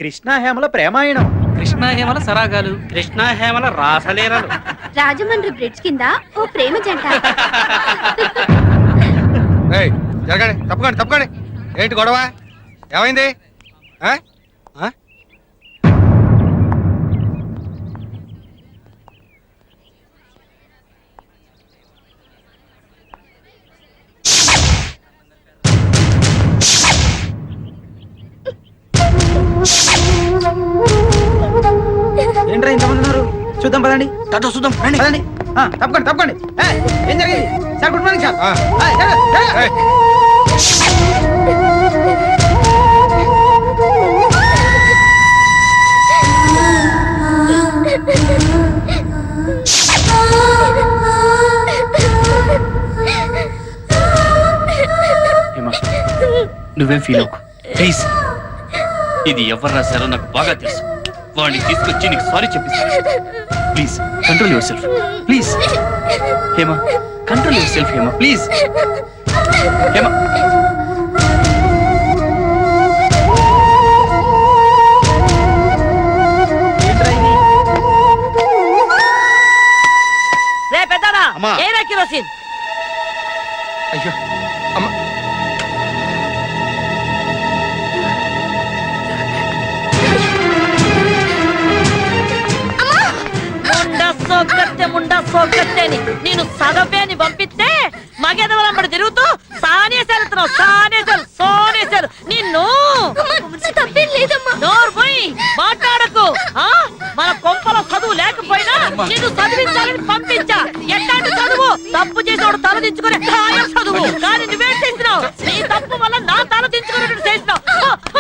కృష్ణాహేమల ప్రేమాయణం, కృష్ణాహేమల సరాగాలు, కృష్ణాహేమల రాసలీలలు, Rajahmundry bridge కింద ఓ ప్రేమ జంట. జరగండి, తప్పకండి. ఏంటి గొడవ? ఏమైంది? ఏంట్రా ఇంతమంది ఉన్నారు? చూద్దాం పదండి. చూద్దాం పదండి. తప్పకండి. ఏం జరిగింది సార్? Good morning sir. నువ్వేం ఫీల్ అవ్వకు ప్లీజ్. ఇది ఎవరు రాశారో నాకు బాగా తెలుసు. వాడిని తీసుకొచ్చి నీకు సారీ చెప్పిస్తాను. Please control yourself please. Hema control yourself. Hema please. Hema రే పెద్దనా ఏరా కిరోసిన్. అయ్యో అమ్మ, ముండా సోగత్తే అని నేను సగపే అని పంపిస్తే మగెదవలంబడి తిరుగుతూ సోనేశారు నిన్ను. నోరు పోయి మాట్లాడకు. మన కొంపల చదువు లేకపోయినా నిన్ను చదివించాలని పంపించా. ఎట్లాంటి చదువు? తప్పు చేసేవాడు తల దించుకునే చదువు. కానీ నువ్వేం చేసినావు? నీ తప్పు వల్ల నా తల దించుకునేట్టు చేసినావు.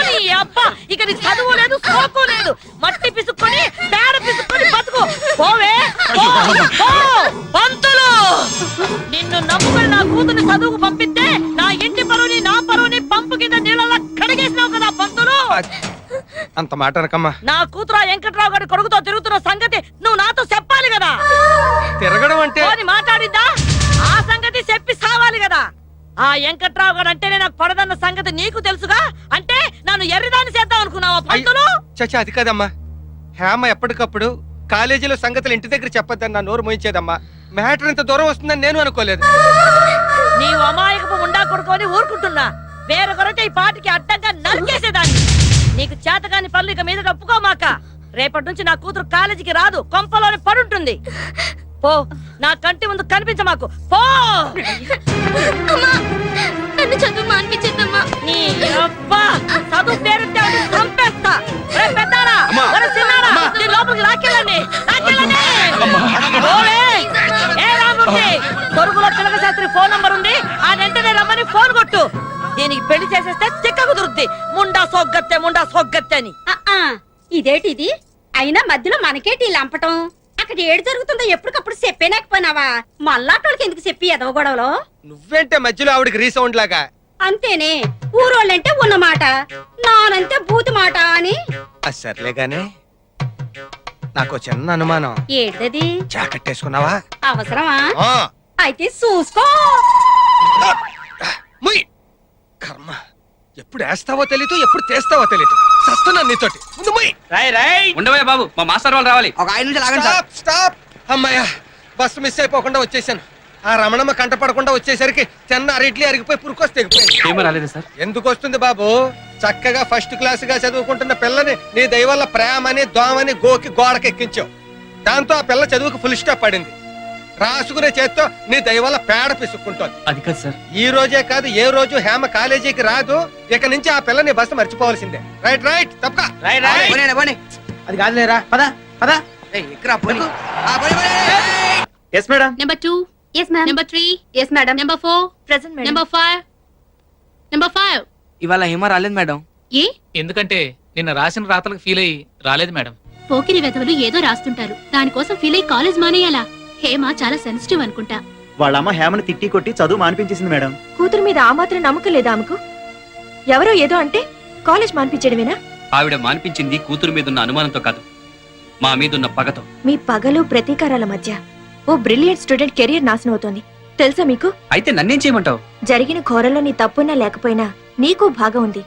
నీ అబ్బ ఇక నీ చదువు లేదు, సోకు లేదు. మట్టి పిసుక్కొని పేడ పిసుక్కొని బతుకు. పోవే పంతులు. నిన్ను నమ్ముకుని నా కూతురు చదువుకు పంపిస్తే నా ఇంటి పరువుని నా పరువుని పంపు కింద నీళ్ళ కడిగేసినావు కదా పంతులు. అంత మాట అనకమ్మా. నా కూతురు వెంకట్రావు గారి కొడుకుతో తిరుగుతున్న సంగతి నువ్వు నాతో చెప్పాలి కదా. తిరగడం అంటే మాట్లాడిందా? ఆ సంగతి చెప్పి సావాలి కదా. ఆ వెంకట్రావు గారు అంటేనే నాకు పడదన్న సంగతి నీకు తెలుసుగా. అంటే నన్ను ఎర్రిదాన్ని చేద్దాం అనుకున్నావా పంతులు? చచ్చా అది కాదమ్మా. హేమ ఎప్పటికప్పుడు కాలేజీలో సంగతులు ఇంటి దగ్గర చెప్పొద్దని నా నోరు మోయించేదమ్మా. మ్యాటర్ ఇంత దూరం వస్తుందని నేను అనుకోలేదు. నీవు అమాయకపు ముండా కొడుకొని ఊరుకుంటున్నా. వేరొకరైతే ఈ పాటికి అడ్డంగా నరికేసేదాన్ని. నీకు చేతకాని పనులు ఇక మీద ఒప్పుకోమాక. రేపటి నుంచి నా కూతురు కాలేజీకి రాదు, కొంపలోనే పడుంటుంది. పో, నా కంటి ముందు కనిపించమాకు. పో. నన్ను చదువు మానిపించేద్దమ్మా. నీ అబ్బా చదువు పేరుంటే చంపేస్తా. పెద్దారా లోపలికి లాక్కెళ్ళండి. తొరుగులో పిల్లక శాస్త్రి ఫోన్ నంబర్ ఉంది. ఆ వెంటనే రమ్మని ఫోన్ కొట్టు. దీనికి పెళ్లి చేసేస్తే చిక్క కుదురుద్ది. ముండా సోగ్గత్తె అని. ఇదేటిది? అయినా మధ్యలో మనకేటి లంపటం? అక్కడ ఏడు జరుగుతుందో ఎప్పటికప్పుడు చెప్పేనాకపోయినావా? మళ్ళాటోళ్ళకి ఎందుకు చెప్పి ఎదవ గొడవలో? నువ్వేంటే మధ్యలో ఆవిడకి రీసౌండ్ లాగా? అంతేనే, ఊరోళ్ళంటే ఉన్నమాట, నానంతే బూతు మాట అని. సర్లేగానే, నాకు చిన్న అనుమానం. ఏడది? జాకెట్టేసుకున్నావా? అవసరమా? అయితే చూసుకో. కర్మ, ఎప్పుడు వేస్తావో తెలీదు, ఎప్పుడు చేస్తావో తెలీదు. సస్తున్నాను నీతోటి. ముందు ఉండవే బాబు, మా మాస్టర్ వాళ్ళు రావాలి. ఒక 5 నిమిషాలు ఆగండి సార్. స్టాప్. అమ్మాయ్యా, బస్సు మిస్ అయిపోకుండా వచ్చేసాను. ఆ రమణమ్మ కంట పడకుండా వచ్చేసరికి చిన్న అరిట్లీ అరిగిపోయి పురుకొస్తే రాలేదు సార్. ఎందుకు వస్తుంది బాబు? చక్కగా ఫస్ట్ క్లాస్ గా చదువుకుంటున్న పిల్లని నీ దయవల్ల ప్రేమని దోమని గోకి గోడకెక్కించావు. దాంతో ఆ పిల్ల చదువుకు ఫుల్ స్టాప్ పడింది. రాసుకునే చేత్తో నీ దయవల్ల పేడ పిసుక్కుంటోంది. అది కాదు సార్. ఈ రోజే కాదు, ఏ రోజు హేమ కాలేజీకి రాదు. ఇక నుంచి ఆ పిల్లని బస్సు మర్చిపోవాల్సిందే. రైట్ తప్పక. అది కాదులేరా, పద. Yes madam. Number 2. Yes ma'am. Number 3. Yes madam. Number 4. Present madam. Number 5. Number 5. ఇవాళ హేమ రాలేదు మేడం. ఏ? ఎందుకంటే నిన్న రాసిన రాతలకు ఫీల్ అయ్యి రాలేదు మేడం. పోకిరి వెధవలు ఏదో రాస్తుంటారు, దానికోసం ఫీల్ అయ్యి కాలేజ్ మానేయాలా? హేమ చాలా సెన్సిటివ్ అనుకుంటా. వాళ్ళమ్మ హేమను తిట్టి కొట్టి చదువు మానిపించేసింది మేడం. కూతురు మీద ఆ మాత్రం నమ్మకం లేదా ఆమెకు? ఎవరో ఏదో అంటే కాలేజ్ మానిపించడమేనా? ఆవిడ మానిపించింది కూతురు మీదున్న అనుమానంతో కాదు, మా మీదున్న పగతో. మీ పగలు ప్రతీకారాల మధ్య ఓ బ్రిలియంట్ స్టూడెంట్ కెరీర్ నాశనం అవుతోంది, తెలుసా మీకు? అయితే నన్నేం చేయమంటావు? జరిగిన ఘోరంలో నీ తప్పున్నా లేకపోయినా నీకు భాగం ఉంది.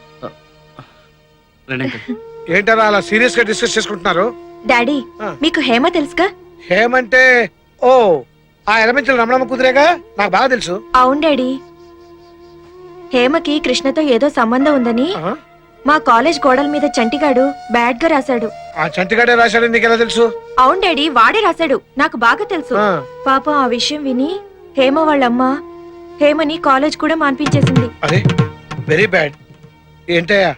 ఏంటన్నా అలా సీరియస్ గా డిస్కస్ చేసుకుంటున్నారు? డాడీ ఆ. మీకు హేమ తెలుసుగా? ఏమంటే ఓ ఆ ఎలమెంట్ల రమణమ్మ కుదిరేగా, నాకు బాగా తెలుసు. అవును డాడీ. హేమకి కృష్ణతో ఏదో సంబంధం ఉందని ఆ? మా కాలేజ్ గోడల మీద చంటిగాడు బ్యాడ్ గా రాశాడు. ఆ చంటిగాడే రాశాడు, నీకు ఎలా తెలుసు? అవును డాడీ, వాడే రాశాడు, నాకు బాగా తెలుసు. ఆ. పాపం ఆ విషయం విని హేమ వాళ్ళమ్మ హేమని కాలేజ్ కూడా మాన్పించేసింది. అరే వెరీ బ్యాడ్. ఏంటయ్యా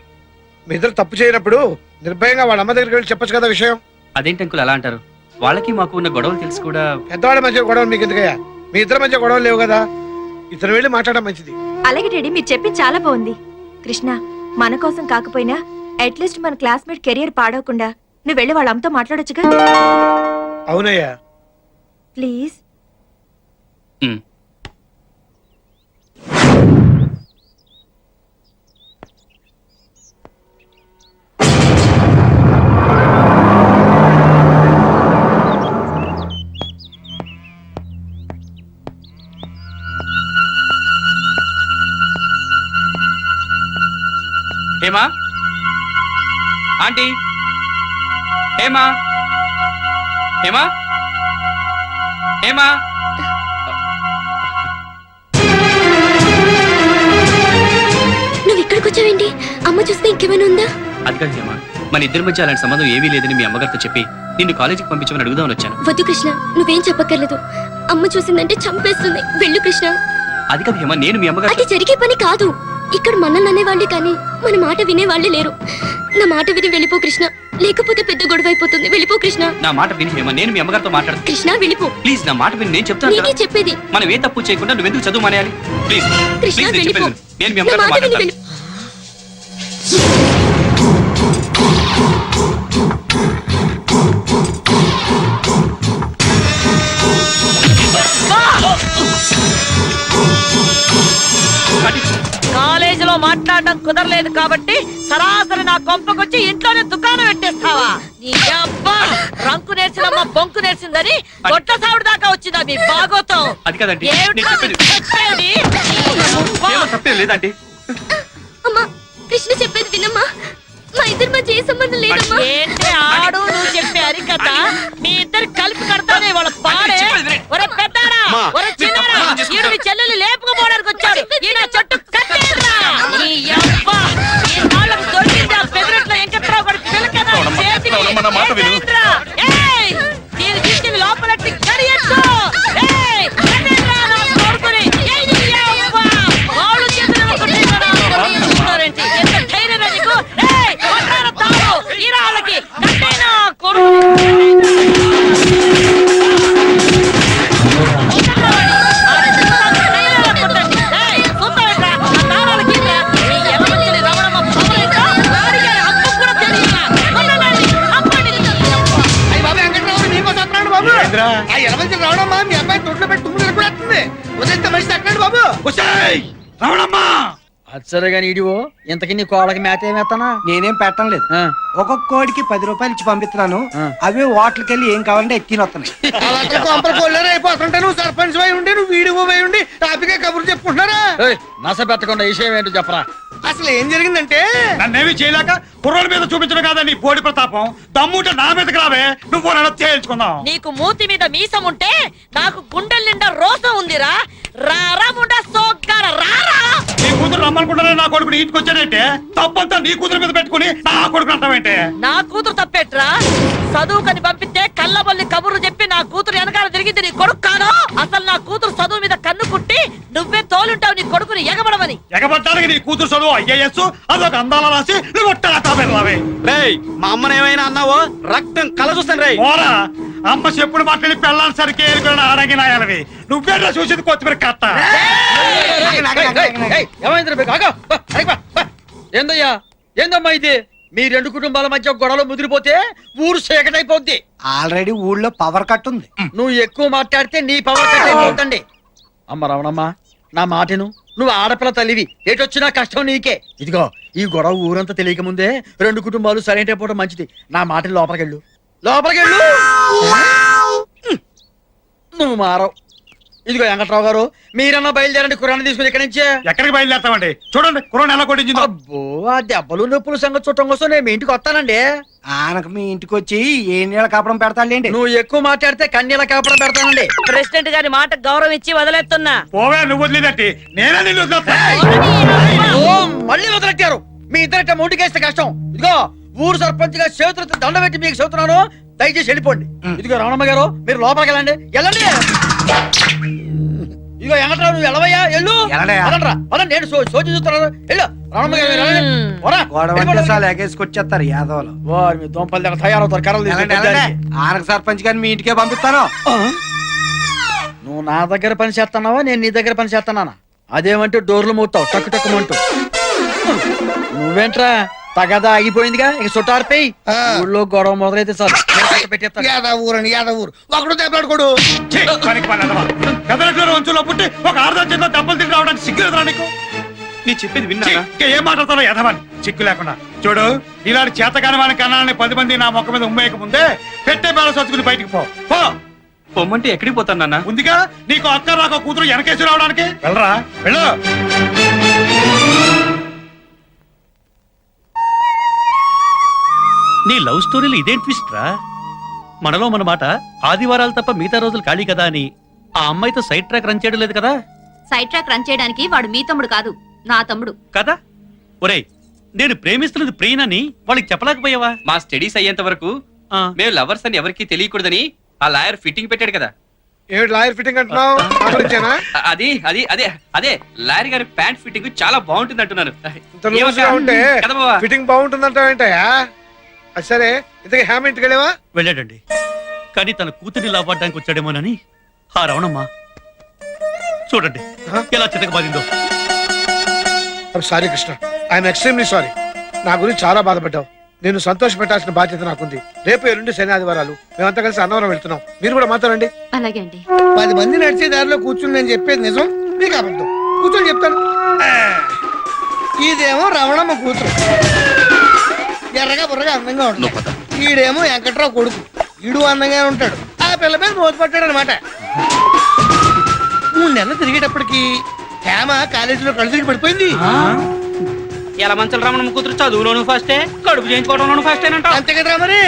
మీ ఇద్దరు తప్పు చేయనప్పుడు నిర్భయంగా వాళ్ళ అమ్మ దగ్గరికి వెళ్ళి చెప్పొచ్చు కదా విషయం. అదేంటి అంకుల్ అలా అంటారు? వాళ్ళకి మాకు ఉన్న గొడవలు తెలిసి కూడా పెద్దవాళ్ళ మధ్య గొడవలు మీకు ఎందుకయ్యా? మీ ఇద్దరి మధ్య గొడవలు లేవు కదా, ఇద్దరు వెళ్ళి మాట్లాడడం మంచిది. అలాగే డాడీ, మీరు చెప్పింది చాలా బాగుంది. కృష్ణ, మన కోసం కాకపోయినా అట్లీస్ట్ మన క్లాస్మేట్ కెరియర్ పాడవకుండా నువ్వు వెళ్ళి వాళ్ళ అమ్మతో మాట్లాడొచ్చుగా. అవునయ్యా. Please. Um. Hema, aunty, Hema, Hema, Hema. నువ్వు ఇక్కడికి వచ్చావేంటి? అమ్మ చూస్తే ఇంకేమైనా ఉందా? అది కాదు హేమా, మన ఇద్దరి మధ్య అలాంటి సంబంధం ఏమీ లేదని మీ అమ్మగారితో చెప్పి నిన్ను కాలేజీకి పంపించమని అడుగుదామని వచ్చాను. వద్దు కృష్ణ, నువ్వేం చెప్పక్కర్లేదు. అమ్మ చూసిందంటే చంపేస్తుంది. వెళ్ళు కృష్ణ. అది కాదు హేమా, నేను మీ అమ్మగారు. అది జరిగే పని కాదు. ఇక్కడ మనల్ని అనేవాళ్ళే కానీ మన మాట వినేవాళ్లే లేరు. నా మాట విని వెళ్ళిపో కృష్ణ, లేకపోతే పెద్ద గొడవ అయిపోతుంది. వెళ్ళిపో కృష్ణ. నా మాట విని హేమా, నేను మీ అమ్మగారితో మాట్లాడతాను. కృష్ణ వెళ్ళిపో. ప్లీజ్ నా మాట విని, నేను చెప్తాను నీకే కదా. చెప్పేది. మనం ఏ తప్పు చేయకుండా నువ్వెందుకు చదువు మానేయాలి? ప్లీజ్ కృష్ణ ప్లీజ్, నేను వెళ్ళిపో. చెప్పేది విను. నేను మీ నా అమ్మగారితో మాట విని మాట్లాడతాను. వెళ్ళి. కాలేజీలో మాట్లాడడం కుదరలేదు కాబట్టి సరాసరి నా కొంపకొచ్చి ఇంట్లోనే దుకాణం పెట్టేస్తావా? నీ అబ్బా రంకు నేర్చినమ్మ బొంకు నేర్చిందని గొట్ట సావుడు దాకా వచ్చిందా మీ బాగోతం? అది కాదండి, నేను ఏమిటో చెప్పేది. చెప్పేది? హేమా, తప్పేం లేదండి. అమ్మా కృష్ణ చెప్పేది వినమ్మా. మా ఇద్దరి మధ్య ఏ సంబంధం లేదమ్మా. ఏంటి ఆడు నువ్వు చెప్పే అరికథ? మీ ఇద్దరు కలిపి కడతానే వాళ్ళ పాడే. ఒరే పెద్దాడా, ఒరే చిన్నాడా, ఈడు మీ చెల్లెలు లేపుకుపోవడానికి వచ్చాడు. ఈయన చెట్టు కట్టేదిరా. ఈ యవ్వ, ఈ నాళ్ళకు దొరికింది ఆ పెదరట్లో వెంకట్రావు గారి పిలకదా చేతికి. ఏంట్రా? ఏయ్, దీన్ని తీసుకెళ్ళి లోపలెట్టి కడియొచ్చు. ఏయ్, కట్టేదిరా నా కొడుకుని. ఏయ్, నీ యవ్వ, వాళ్ళు చేతులు ఒకటి కదా కొడుకుని చూస్తున్నారేంటి? ఎంత ధైర్యం నీకు? ఏయ్, కొట్టారా తాడు, ఈ రాళ్ళకి కట్టేనా కొడుకుని. ఆ ఎలమంచి రావడమ్మా మీ అమ్మాయి తొట్లో పెట్టి తుమ్ములు కూడా వస్తుంది. వదిలితే మనిషి తగ్గండి బాబు. సరేగా నీడివో ఇంతకీ నీ కోళ్ళకి మేత ఏమేస్తానా? నేనేం పెట్టడం లేదు. ఒక్కొక్క కోడికి 10 రూపాయలు ఇచ్చి పంపిస్తున్నాను. అవే హోటల్కి వెళ్ళి ఏం కావాలంటే ఎత్తిని వస్తున్నాయి. అలాంటి కొంపలు కొల్లేరు అయిపోతుంటే నువ్వు సర్పంచ్ అయి ఉండి నువ్వు వీడియో అయి ఉండి టాపిక్ కబుర్లు చెప్పుకుంటున్నారా? నస పెట్టకుండా విషయం ఏంటో చెప్పరా. అసలు ఏం జరిగిందంటే నన్నేమి చేయలేక కుర్రోడి మీద చూపించడం కాదా నీ పోడి ప్రతాపం? దమ్ముంటే నా మీదకి రావే, నువ్వు నన్ను చేయించుకుందాం. నీకు మూతి మీద మీసం ఉంటే నాకు గుండెల నిండా రోసం ఉందిరా. రారా ముండా సోగ్గార రారా. నీ కూతురు రమ్మనుకుంటానే నా కొడుకుని ఇంటికి వచ్చానంటే తప్పంతా నీ కూతురు మీద పెట్టుకుని నా కొడుకు అంటావేంటే? నా కూతురు తప్పేట్రా? చదువుకని పంపిస్తే కళ్ళబొల్లి కబుర్లు చెప్పి నా కూతురు వెనకాల తిరిగింది నీ కొడుకు కాదు. అసలు నా కూతురు చదువు మీద కన్ను కుట్టి నువ్వే తోలుంటావు నీ కొడుకుని ఎగబడమని. ఎగబడ్డానికి నీ కూతురు చదువు ఐఏఎస్ అదొక అందాల రాసి నువ్వు రావే. మా అమ్మని ఏమైనా అన్నావో రక్తం కల చూస్తాను రే. పోరా, అమ్మ చెప్పుడు మాట్లాడి పెళ్ళాలి సరికి ఏరుకుని అడగినాయాలవి. నువ్వేట్లా చూసింది కొత్తిమీర కట్ట. ఏందయ్యా, ఏందమ్మా ఇది? మీ 2 కుటుంబాల మధ్య గొడవలు ముదిరిపోతే ఊరు సేకటైపోద్ది. ఆల్రెడీ ఊళ్ళో పవర్ కట్ ఉంది. నువ్వు ఎక్కువ మాట్లాడితే నీ పవర్ కట్ అయిపోతుంది. అమ్మ రమణమ్మ, నా మాటను. నువ్వు ఆడపిల్ల తల్లివి, ఏటొచ్చినా కష్టం నీకే. ఇదిగో ఈ గొడవ ఊరంతా తెలియక ముందే 2 కుటుంబాలు సరైన అయిపోవడం మంచిది. నా మాటని లోపలికెళ్ళు, లోపలికెళ్ళు. నువ్వు మారవు. ఇదిగో వెంకట్రావు గారు మీరన్నా బయలుదేరండి కురాన్ని తీసుకుని ఇక్కడి నుంచి. ఎక్కడికి బయలుదేరతామండి? చూడండి కుర్రాన్ని ఎలా కొట్టించిందో. అబ్బో ఆ దెబ్బలు నొప్పులు సంగతి చూడటం కోసం నేను మీ ఇంటికి వస్తానండి. ఆనకు మీ ఇంటికి వచ్చి ఏ నీళ్ళ కాపడం పెడతాండి. నువ్వు ఎక్కువ మాట్లాడితే కన్నీళ్ళ కాపడం పెడతానండి. ప్రెసిడెంట్ గారి మాట గౌరవం ఇచ్చి వదిలేస్తున్నా. పోవే, నువ్వు వదిలేదట్టి నేనే నిన్ను వదిలేస్తా. ఓ, మళ్ళీ వదిలెట్టారు. మీ ఇద్దరిట మొండికేస్తే కష్టం. ఇదిగో ఊరు సర్పంచ్ గా చేతులతో దండ పెట్టి మీకు చెబుతున్నాను, దయచేసి వెళ్ళిపోండి. ఇదిగో రమణమ్మ గారు మీరు లోపలికి వెళ్ళండి. వెళ్ళండి. ఇదిగో వెంకట్రావు నువ్వు వెళ్ళవయ్యా, వెళ్ళు. వెళ్ళడయ్యా. వెళ్ళండ్రా, పదండి, నేను సోచి చూస్తున్నాను. వెళ్ళు రమణమ్మ గారు మీరు వెళ్ళండి. పోరా. వెళ్ళిపోండి. ఎగేసుకొచ్చేస్తారు యాదవులు. వారి మీ దొంపల దగ్గర తయారవుతారు కర్రలు తీసుకొని. ఆనక సర్పంచ్ గారిని మీ ఇంటికే పంపిస్తాను. నువ్వు నా దగ్గర పని చేస్తున్నావా, నేను నీ దగ్గర పని చేస్తున్నానా? అదేమంటే డోర్లు మూతావు టక్కు టక్కుమంటూ. నువ్వేంట్రా తగదా ఆగిపోయిందిగా, ఇక చుట్టారిపోయి ఊళ్ళో గొడవ మొదలైతే సార్ పెట్టేస్తా. యాదవూరు ఒకడు దెబ్బలాడుకోడు. ఛీ, పనికి పనిలేదవా. పెదలకూరు వంచులో పుట్టి ఒక ఆరుదల చేతిలో దెబ్బలు తిరిగి రావడానికి సిగ్గు ఎదురా నీకు? నీ చెప్పేది ఛీ, విన్నారా? ఇంకా ఏం మాట్లాడతానో ఎదవని సిగ్గు లేకుండా. చూడు, ఇలాంటి చేతకాని వాని కన్నాలని 10 మంది నా మొక్క మీద ఉమ్మేయక ముందే పెట్టే బేల సొచ్చుకుని బయటికి పో. పొమ్మంటే ఎక్కడికి పోతాను నాన్న? ఉందిగా నీకు అక్క రాక కూతురు వెనకేసి రావడానికి. వెళ్ళరా, వెళ్ళు. నీ లవ్ స్టోరీలు ఇదేం ట్విస్ట్ రా? మనలో మన మాట ఆదివారాలు తప్ప మిగతా రోజులు ఖాళీ కదా అని ఆ అమ్మాయితో సైడ్ ట్రాక్ రన్ చేయడం లేదు కదా? సైడ్ ట్రాక్ రన్ చేయడానికి వాడు మీ తమ్ముడు కాదు, నా తమ్ముడు కదా? ఒరేయ్, నేను ప్రేమిస్తున్నది ప్రియనని వాళ్ళకి చెప్పలేకపోయావా? మా స్టడీస్ అయ్యేంత వరకు ఆ, మేము లవర్స్ అని ఎవరికీ తెలియకూడదని ఆ లాయర్ ఫిట్టింగ్ పెట్టాడు కదా. ఏమిటి లాయర్ ఫిట్టింగ్ అంటున్నావు? నా గురించేనా? అది అది అదే అదే లాయర్ గారి ప్యాంట్ ఫిట్టింగ్ చాలా బాగుంటుంది అంటున్నారు. ఇంత లూజ్గా ఉంటే కదా బావా? ఫిట్టింగ్ బాగుంటుందంటావేంటయా? అది సరే, ఇంతకీ హ్యామ్ ఇంటికి వెళ్ళావా? వెళ్ళాడండి. కానీ తన కూతురిని లాభపడడానికి వచ్చాడేమోనని ఆ రవణమ్మ చూడండి ఎలా చితకబాదిందో. Sorry Krishna, I'm extremely sorry. నా గురించి చాలా బాధపడ్డావు. నేను సంతోష పెట్టాల్సిన బాధ్యత నాకుంది. రేపు ఎల్లుండి శని ఆదివారాలు మేమంతా కలిసి అన్నవరం వెళ్తున్నాం. మీరు కూడా మాట్లాడండి. అలాగే అండి. 10 మంది నడిచే దారిలో కూర్చుని నేను చెప్పేది నిజం, మీకు అబద్ధం. కూర్చొని చెప్తాను. ఇదేమో రమణమ్మ కూతురు, ఎర్రగా బుర్రగా అందంగా ఉంటుంది. ఈడేమో వెంకట్రావు కొడుకు, ఈడు అందంగా ఉంటాడు. ఆ పిల్ల మీద మోత పట్టాడు అనమాట. 3 నెలలు తిరిగేటప్పటికి హేమ కాలేజీలో కళ్ళు తిరిగి పడిపోయింది. ఎలా మంచలు రమణమ్మ కూతురు చదువులోను ఫస్టే, కడుపు చేయించుకోవడంలోను ఫస్ట్ అంట. అంతే కదరా మరి.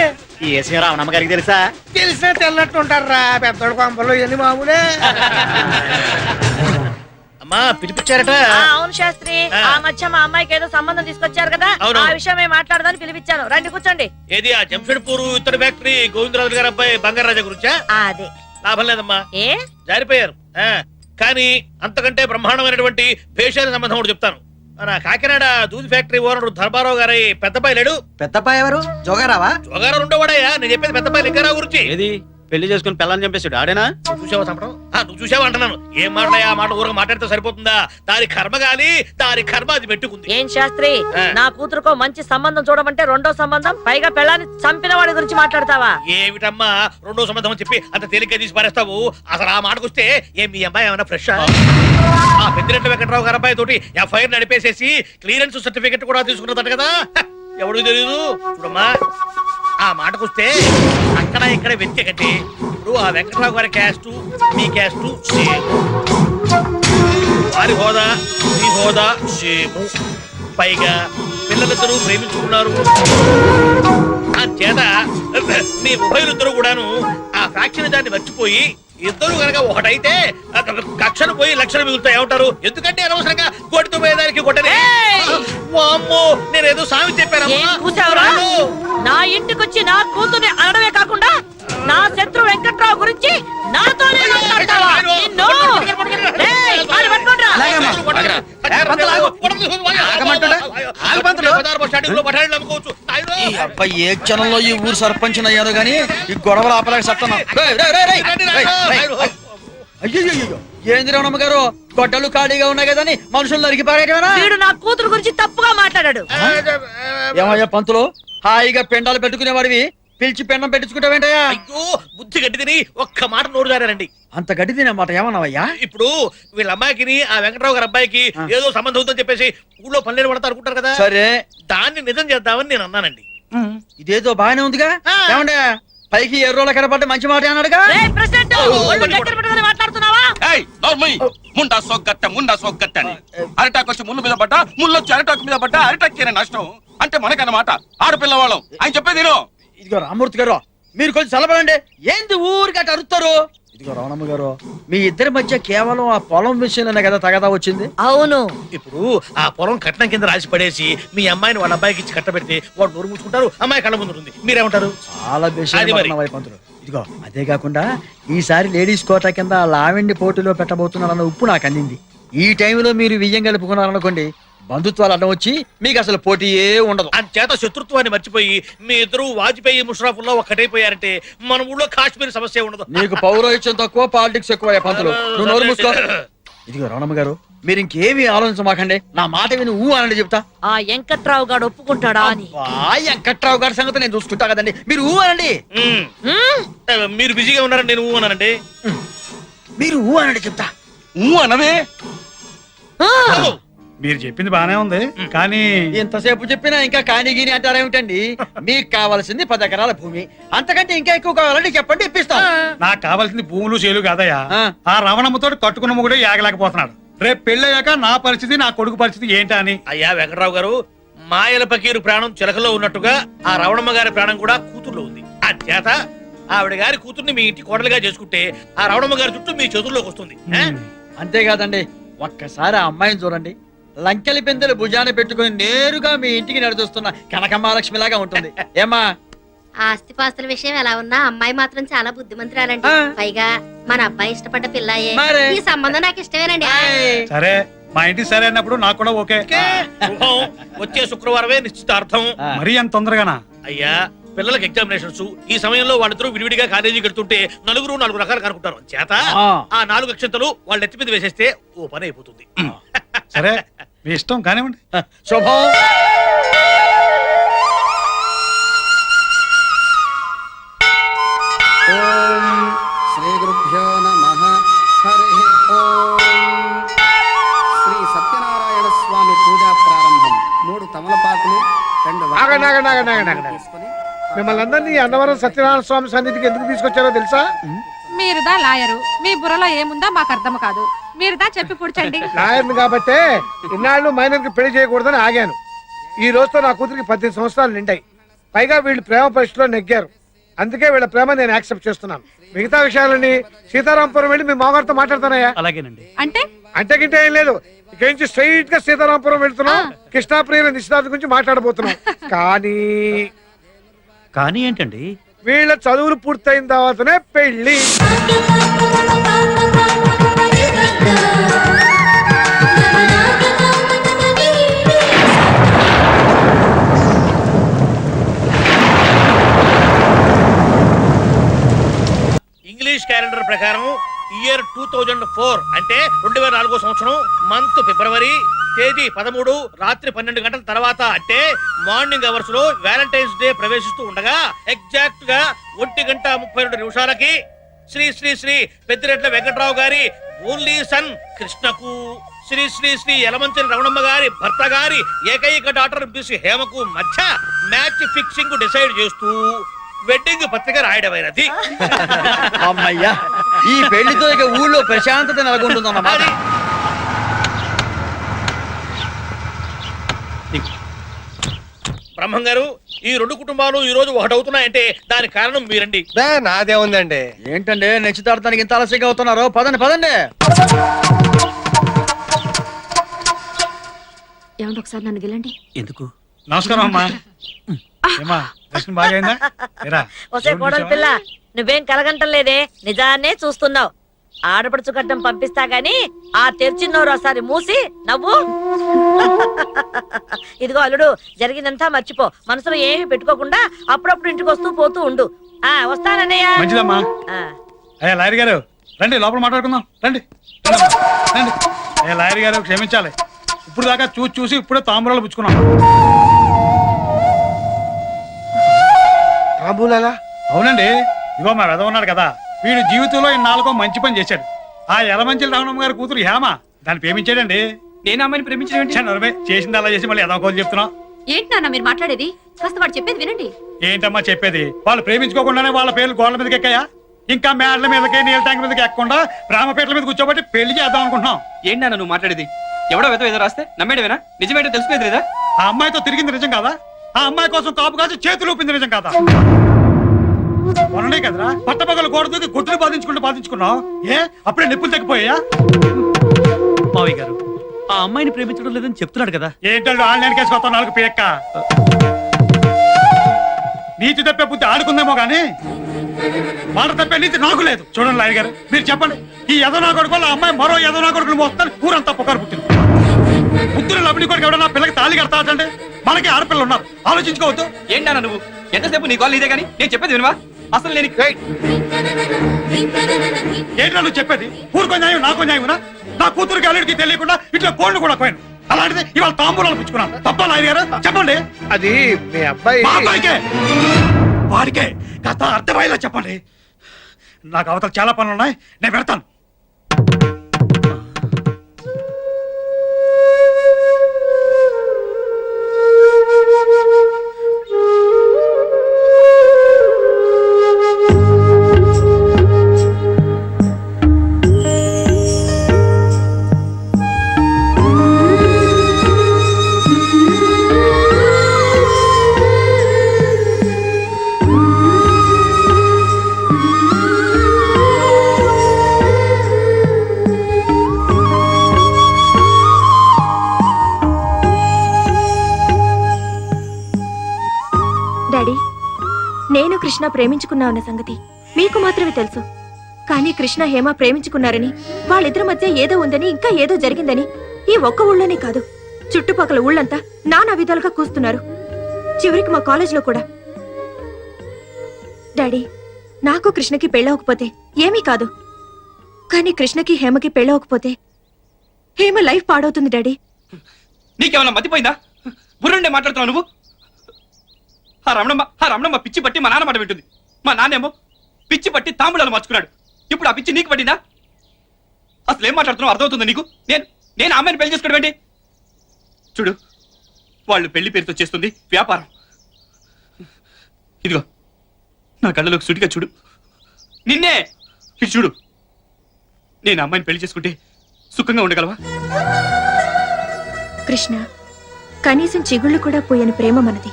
ఏసీ రావణమ్మ గారికి తెలుసా? తెలిసినా తెల్లట్టు ఉంటారా పెద్దోడు కొంపల్లో, ఇవన్నీ మామూలే. అమ్మా పిలిపించారట. అవును శాస్త్రి, ఆ మధ్య మా అమ్మాయికి ఏదో సంబంధం తీసుకొచ్చారు కదా, ఆ విషయం మేము మాట్లాడదాన్ని పిలిపించాను. రండి కూర్చోండి. ఏది ఆ జంషెడ్పూర్ ఇత్తడి ఫ్యాక్టరీ గోవిందరాజు గారి అబ్బాయి బంగారాజా గురించా? అదే లాభం లేదమ్మా, ఏ జారిపోయారు. కానీ అంతకంటే బ్రహ్మాండమైనటువంటి భేషాల సంబంధం ఒకటి చెప్తాను. మన కాకినాడ దూది ఫ్యాక్టరీ ఓనర్ ధర్మారావు గారి పెద్దపాయి లేడు? పెద్దపాయ ఎవరు? జోగారావా? జోగారావు ఉండవాడయ్యా, నేను చెప్పేది పెద్దపాయి లింగారావు గురించి. ఏది పెళ్లి చేసుకుని పిల్లల్ని చంపేసాడు ఆడేనా? నువ్వు చూసావా చంపడం? నువ్వు చూసావా అంటున్నాను. ఏం మాట్లాడా ఆ మాట ఊరగా మాట్లాడితే సరిపోతుందా? దాని కర్మ గాలి, దాని కర్మ అది పెట్టుకుంది. ఏం శాస్త్రి, నా కూతురుకో మంచి సంబంధం చూడమంటే రెండో సంబంధం, పైగా పెళ్ళాన్ని చంపిన వాడి గురించి మాట్లాడతావా? ఏమిటమ్మా రెండో సంబంధం అని చెప్పి అంత తేలిగ్గా తీసి పారేస్తావు? అసలు ఆ మాటకు వస్తే ఏం మీ అమ్మాయి ఏమైనా ఫ్రెష్? ఆ పెద్దిరెడ్డి వెంకట్రావు గారి అబ్బాయి తోటి ఎఫ్ఐఆర్ నడిపేసేసి క్లియరెన్స్ సర్టిఫికెట్ కూడా తీసుకున్నదట కదా. ఎవడు తెలియదు. చూడమ్మా, ఆ మాటకొస్తే అక్కడ ఇక్కడ వెతికే కంటే ఇప్పుడు ఆ వెంకట్రావు గారి క్యాస్ట్ మీ క్యాస్ట్ సేమ్, వారి హోదా మీ హోదా సేమ్, పైగా పిల్లలిద్దరూ ప్రేమించుకున్నారు. ఆ చేత మీ ఉభయులిద్దరూ కూడాను ఆ ఫ్యాక్షన్ దాన్ని మర్చిపోయి ఇద్దరు కనుక ఒకటైతే కక్షను పోయి లక్షలు మిగులుతాయి. ఏమంటారు? ఎందుకంటే అనవసరంగా కొడుతూ పోయేదానికి కొట్టనే. వామ్మో, నేనేదో సామి కూసావురా? నా ఇంటికొచ్చి నా కూతుర్ని అనడమే కాకుండా నా శత్రు వెంకట్రావు గురించి నాతోనే మాట్లాడతావా? నిన్ను ఏయ్, కాలు పట్టుకోండ్రా. ఈ అబ్బాయి ఏ క్షణంలో ఈ ఊరు సర్పంచ్ అయ్యారు గానీ ఈ గొడవలు ఆపలేక సత్తాను. అయ్యో ఏంది రమణమ్మ గారు, గొడ్డలు ఖాళీగా ఉన్నాయి కదా అని మనుషులు నరికి పారేయటమేనా? వీడు నా కూతురు గురించి తప్పుగా మాట్లాడాడు. ఏమయ్యా పంతులు, హాయిగా పెండాలు పెట్టుకునేవాడివి పిలిచి పెండం పెట్టించుకుంటావేంటయ్యా? అయ్యో, బుద్ధి గడ్డి తిని ఒక్క మాట నోరు జారారండి. అంత గడ్డి తినేమాట ఏమన్నావయ్యా? ఇప్పుడు వీళ్ళ అమ్మాయికి ఆ వెంకట్రావు గారి అబ్బాయికి ఏదో సంబంధం ఉందని చెప్పేసి ఊళ్ళో పల్లెలు పడతా అనుకుంటారు కదా. సరే, దాన్ని నిజం చేద్దామని నేను అన్నానండి. ఇదేదో బాగానే ఉందిగా. ఏమండే పైకి ఎర్రోళ్ళ కనపడ్డ మంచి మాట అన్నాడుగా. మాట్లాడుతున్నావా? ముండా సోగ్గట్ట అని అరిటాకు వచ్చి ముళ్ళు మీద పడ్డా ముళ్ళు వచ్చి అరిటాకు మీద పడ్డా అరిటాక్ నష్టం అంటే మనకన్నమాట ఆడపిల్లవాళ్ళం ఆయన చెప్పేది ఇదిగో రామూర్తి గారు మీరు కొంచెం చల్లబడండి. ఏంది ఊరికి అటు అరుస్తారు? ఇదిగో రమణమ్మ గారు, మీ ఇద్దరి మధ్య కేవలం ఆ పొలం విషయంలోనే కదా తగదా వచ్చింది. అవును. ఇప్పుడు ఆ పొలం కట్నం కింద రాసి పడేసి మీ అమ్మాయిని వాళ్ళ అబ్బాయికి ఇచ్చి కట్టబెడితే వాడు నోరు మూసుకుంటారు, అమ్మాయి కళ్ళ ముందు ఉంటుంది. మీరేమంటారు? చాలా అది మరి. వైపంతులు. ఇదిగో అదే కాకుండా ఈసారి లేడీస్ కోటా కింద ఆ లావెండి పోటీలో పెట్టబోతున్నారన్న ఉప్పు నాకు అందింది. ఈ టైంలో మీరు వియ్యం కలుపుకున్నారనుకోండి, బంధుత్వాలు అడ్డం వచ్చి మీకు అసలు పోటీయే ఉండదు. అంచేత శత్రుత్వాన్ని మర్చిపోయి మీ ఇద్దరు వాజ్పేయి ముషరఫ్లో ఒక్కటైపోయారంటే మన ఊళ్ళో కాశ్మీర్ సమస్య ఉండదు. నీకు పౌరోహిత్యం తక్కువ, పాలిటిక్స్ ఎక్కువ పంతులు. నువ్వు నోరు మూసుకో. ఇదిగో రమణమ్మ గారు, మీరు ఇంకేమీ ఆలోచించమాకండి. నా మాట విని ఊ అనండి చెప్తా. ఆ వెంకట్రావు గారు ఒప్పుకుంటాడా అని. వెంకట్రావు గారి సంగతి నేను చూసుకుంటా కదండి, మీరు ఊ అనండి. మీరు బిజీగా ఉన్నారని నేను ఊ అన్నానండి. మీరు ఊ అనండి చెప్తా. ఊ అనవే. మీరు చెప్పింది బానే ఉంది కానీ ఎంతసేపు చెప్పినా ఇంకా కాని గీని అంటారేమిటండి? మీకు కావాల్సింది 10 ఎకరాల భూమి, అంతకంటే ఇంకా ఎక్కువ కావాలంటే చెప్పండి, ఇప్పిస్తాను. నాకు కావాల్సింది భూములు చేలు కాదయ్యా. ఆ రమణమ్మతో కట్టుకున్న మొగుడే యాగలేకపోతున్నాడు. రేపు పెళ్ళయ్యాక నా పరిస్థితి, నా కొడుకు పరిస్థితి ఏంటా అని. అయ్యా వెంకట్రావు గారు, మాయల పకీరు ప్రాణం చిలకలో ఉన్నట్టుగా ఆ రవణమ్మ గారి ప్రాణం కూడా కూతుర్లో ఉంది. అంచేత ఆవిడ గారి కూతుర్ని మీ ఇంటి కోడలుగా చేసుకుంటే ఆ రవణమ్మ గారి చుట్టూ మీ చేతుల్లోకి వస్తుంది. అంతేకాదండి, ఒక్కసారి ఆ అమ్మాయిని చూడండి. లంకెలి పెందెలు భుజాన పెట్టుకుని నేరుగా మీ ఇంటికి నడిచొస్తున్న కనకమహాలక్ష్మి లాగా ఉంటుంది. ఏమా? ఆస్తిపాస్తుల విషయం ఎలా ఉన్నా అమ్మాయి మాత్రం చాలా బుద్ధిమంతురాలండి. పైగా మన అబ్బాయి ఇష్టపడ్డ పిల్లయే. ఈ సంబంధం నాకు ఇష్టమేనండి. సరే, మా ఇంటికి సరే అన్నప్పుడు నాకు కూడా ఓకే. వచ్చే శుక్రవారమే నిశ్చితార్థం. మరీ అంత తొందరగానా? అయ్యా, పిల్లలకి ఎగ్జామినేషన్స్, ఈ సమయంలో వాళ్ళిద్దరూ విడివిడిగా కాలేజీ కడుతుంటే నలుగురు 4 రకాలు కనుక్కుంటారు. చేత ఆ 4 అక్షంతలు వాళ్ళ ఎత్తి మీద వేసేస్తే ఓ పని అయిపోతుంది. సరే, మీ ఇష్టం కానివ్వండి. శుభం. శ్రీ గురుభ్యో నమః. హరి ఓం. శ్రీ సత్యనారాయణ స్వామి పూజా ప్రారంభం. 3 తమలపాకులు, 2 తీసుకొని మిమ్మల్ని అందరినీ అన్నవరం సత్యనారాయణ స్వామి సన్నిధికి ఎందుకు తీసుకొచ్చారో తెలుసా? మీరుదా లాయరు, మీ బుర్రలో ఏముందో మాకు అర్థం కాదు. మీరుదా చెప్పి కూర్చోండి. లాయర్ని కాబట్టే ఇన్నాళ్ళు మైనర్కి పెళ్లి చేయకూడదని ఆగాను. ఈ రోజుతో నా కూతురికి 18 సంవత్సరాలు నిండాయి. పైగా వీళ్ళు ప్రేమ పరీక్షలో నెగ్గారు. అందుకే వీళ్ళ ప్రేమ నేను యాక్సెప్ట్ చేస్తున్నాను. మిగతా విషయాలని సీతారాంపురం వెళ్ళి మీ మామగారితో మాట్లాడతానయ్యా. అలాగేనండి. అంటే గింటే ఏం లేదు. ఇక్కడి నుంచి స్ట్రైట్ గా సీతారాంపురం వెళ్తున్నాం. కృష్ణాప్రియ నిశ్చితార్థం గురించి మాట్లాడబోతున్నాం. కానీ ఏంటండి? వీళ్ళ చదువులు పూర్తయిన తర్వాతనే పెళ్లి. ఇంగ్లీష్ క్యాలెండర్ ప్రకారం ఇయర్ 2004 అంటే 2004 సంవత్సరం, మంత్ ఫిబ్రవరి, తేదీ 13, రాత్రి 12 గంటల తర్వాత అంటే మార్నింగ్ అవర్స్ లో వ్యాలంటైన్స్ డే ప్రవేశిస్తూ ఉండగా ఎగ్జాక్ట్ గా 1:32 శ్రీ శ్రీ శ్రీ పెద్దిరెడ్ల వెంకట్రావు గారి ఓన్లీ సన్ కృష్ణకు, శ్రీ శ్రీ శ్రీ యలమంచిలి రమణమ్మ గారి భర్త గారి ఏకైక డాక్టర్ బిసి హేమకు మధ్య మ్యాచ్ ఫిక్సింగ్ డిసైడ్ చేస్తూ వెడ్డింగ్ పత్రిక రాయడమైనది. అమ్మయ్యా, ఈ పెళ్లితో ఇక ఊళ్ళో ప్రశాంతత నెలకొంటుందన్నమాట. బ్రహ్మం గారు, ఈ 2 కుటుంబాలు ఈ రోజు ఒకటవుతున్నాయంటే దానికి కారణం మీరండి. నాదే ఉందండి. ఏంటండి నిశ్చితార్థానికి ఇంత ఆలస్యంగా అవుతున్నారు? పదండి పదండి. ఏమంటే ఒకసారి నన్ను గెలండి. ఎందుకు? నమస్కారం అమ్మా. ఏమా, దర్శనం బాగైందా? ఒసే కోడలు పిల్ల, నువ్వేం కలగంటలేదే, నిజాన్నే చూస్తున్నావు. ఆడపడుచు గడ్డం పంపిస్తా గాని ఆ తెరిచిన్నోరు ఒకసారి మూసి నవ్వు. ఇదిగో అల్లుడు, జరిగిందంతా మర్చిపో. మనసులో ఏమి పెట్టుకోకుండా అప్పుడప్పుడు ఇంటికి వస్తూ పోతూ ఉండు. వస్తానన్నయ్య. మంచిదమ్మా. అయ్యా లాయర్ గారు రండి, లోపల మాట్లాడుకుందాం. రండి రండి. అయ్యా లాయర్ గారు క్షమించాలి, ఇప్పుడు దాకా చూసి ఇప్పుడే తాంబూలాలు పుచ్చుకున్నాం. అవునండి, ఇగో మా వెధ ఉన్నాడు కదా, వీడు జీవితంలో ఇన్నాళ్ళకో మంచి పని చేశాడు. ఆ యలమంచిలి రావణమ్మ గారి కూతురు హేమ దాన్ని ప్రేమించాడండి. నేను అమ్మాయిని ప్రేమించడం చేసింది అలా చేసి మళ్ళీ ఎదవకోలు చెప్తున్నావు. ఏంటి నాన్న మీరు మాట్లాడేది? కాస్త వాడు చెప్పేది వినండి. ఏంటమ్మా చెప్పేది? వాళ్ళు ప్రేమించుకోకుండానే వాళ్ళ పేర్లు గోడల మీదకి ఎక్కాయా? ఇంకా మేడల మీదకి నీళ్ళ ట్యాంక్ మీదకి ఎక్కకుండా ప్రేమపేటల మీద కూర్చోబట్టి పెళ్లి చేద్దాం అనుకుంటున్నాం. ఏంటి నాన్న నువ్వు మాట్లాడేది? ఎవడో ఏదో రాస్తే నమ్మేడవేనా? నిజమేంటో తెలిసిపోయేది లేదా? ఆ అమ్మాయితో తిరిగింది నిజం కాదా? ఆ అమ్మాయి కోసం కాపు కాసి చేతులు ఊపింది నిజం కాదా? మొన్ననే కదరా పట్టపగలు గోడ దూకి గుడ్లు బాధించుకున్నావు. ఏ అప్పుడే నిప్పులు తగ్గిపోయా? మావయ్య గారు ఆ అమ్మాయిని ప్రేమించడం లేదని చెప్తున్నాడు కదా. ఏంటంటే ఆన్లైన్ కేసు కొత్త నాలుగు పేక్క నీతి తప్పే బుద్ధి ఆడుకుందేమో గానీ మాట తప్పే నీతి నాకు లేదు. చూడండి లాయర్ గారు, మీరు చెప్పండి, ఈ ఎదో నా కొడుకు వల్ల అమ్మాయి మరో ఎదో నా కొడుకులు మోస్తాను ఊరంతా పుకారు పుట్టింది. బుద్ధులు లబ్ని కొడుకు ఎవడన్నా పిల్లకి తాళి కడతాడంటే మనకి ఆడపిల్లలు ఉన్నారు, ఆలోచించుకోవద్దు. ఏంటన్నా నువ్వు ఎంతసేపు నీ కాల్ ఇదే కానీ నేను చెప్పేది వినవా? అసలు నేను ఏంటన్నా నువ్వు చెప్పేది? ఊరుకో న్యాయం నాకో న్యాయమునా? నా కూతురికి అల్లుడికి తెలియకుండా ఇట్లా కోళ్ళు కూడా పోయాను. అలాంటిది ఇవాళ తాంబూలాలు పుచ్చుకున్నాను. తప్ప లాయర్ గారు చెప్పండి. అది మీ అబ్బాయి మా అబ్బాయికే వాడికే కథ అర్థమయ్యేలా చెప్పండి. నాకు అవతల చాలా పనులు ఉన్నాయి, నేను పెడతాను. డాడీ, నేను కృష్ణ ప్రేమించుకున్నా అన్న సంగతి మీకు మాత్రమే తెలుసు. కానీ కృష్ణ హేమ ప్రేమించుకున్నారని, వాళ్ళిద్దరి మధ్య ఏదో ఉందని, ఇంకా ఏదో జరిగిందని ఈ ఒక్క ఊళ్ళోనే కాదు చుట్టుపక్కల ఊళ్ళంతా నానా విధాలుగా కూస్తున్నారు. చివరికి మా కాలేజీలో కూడా. డాడీ, నాకు కృష్ణకి పెళ్ళవకపోతే ఏమీ కాదు, కానీ కృష్ణకి హేమకి పెళ్ళవకపోతే హేమ లైఫ్ పాడవుతుంది డాడీ. నీకేమన్నా మతిపోయిందా? బుర్రుండే మాట్లాడుతున్నావు నువ్వు. ఆ రమణమ్మ పిచ్చి పట్టి మా నాన్న మాట వింటుంది. మా నాన్నేమో పిచ్చి పట్టి తాంబూలాలు మార్చుకున్నాడు. ఇప్పుడు ఆ పిచ్చి నీకు పట్టిందా? అసలు ఏం మాట్లాడుతున్నావు అర్థమవుతుందా నీకు? నేను అమ్మాయిని పెళ్లి చేసుకోవడం ఏంటి? చూడు, వాళ్ళు పెళ్లి పేరుతో చేస్తుంది వ్యాపారం. ఇదిగో నా కళ్ళలోకి సుటిగా చూడు, నిన్నే ఇటు చూడు. నేను అమ్మాయిని పెళ్లి చేసుకుంటే సుఖంగా ఉండగలవా? కృష్ణ, కనీసం చిగుళ్ళు కూడా పోయని ప్రేమ మనది.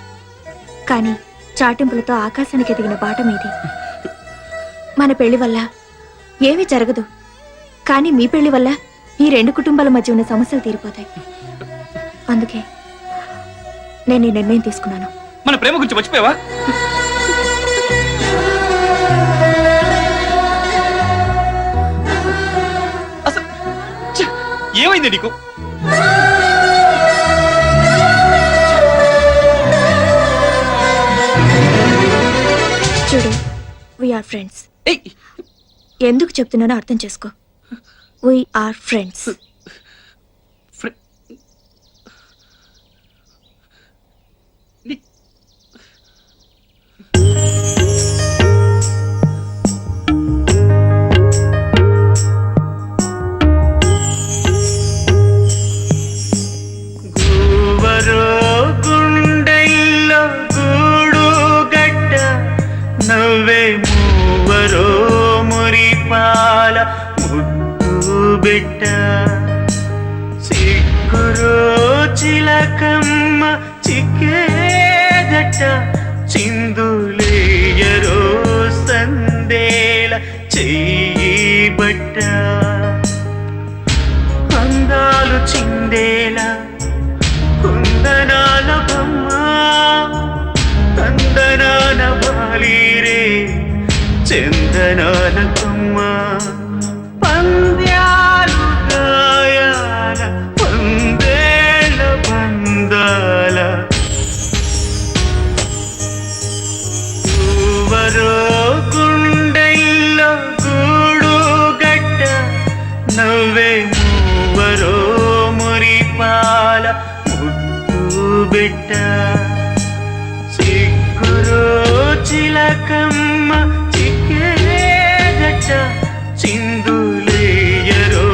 కానీ చాటింపులతో ఆకాశానికి ఎదిగిన బాట మీది. మన పెళ్లి వల్ల ఏమీ జరగదు, కానీ మీ పెళ్లి వల్ల ఈ రెండు కుటుంబాల మధ్య ఉన్న సమస్యలు తీరిపోతాయి. అందుకే నేను ఈ నిర్ణయం తీసుకున్నాను. మన ప్రేమ గురించి మర్చిపోయావా? అసలు ఏమైంది నీకు? చూడు, వీఆర్ ఫ్రెండ్స్. ఎందుకు చెప్తున్నానో అర్థం చేసుకో. We are friends. బిడ్డ సిగ్గురో చిలకమ్మ చిక్కేదట చిందులేయరో సందేల చెయ్యి బట్ట అందాలు చిందేలా కుందనాల బొమ్మ కందనాల బాలీరే చందనాల కొమ్మ పంద్యాలు గాయాల పందేళ్ళ బందాల ఊవరో గుండెల్లో గూడు గడ్డ నవ్వే మూవరో మురిపాల ముద్దు బిడ్డ సిగ్గురో చిలకమ్మ చిక్కేదట చిందులేయరో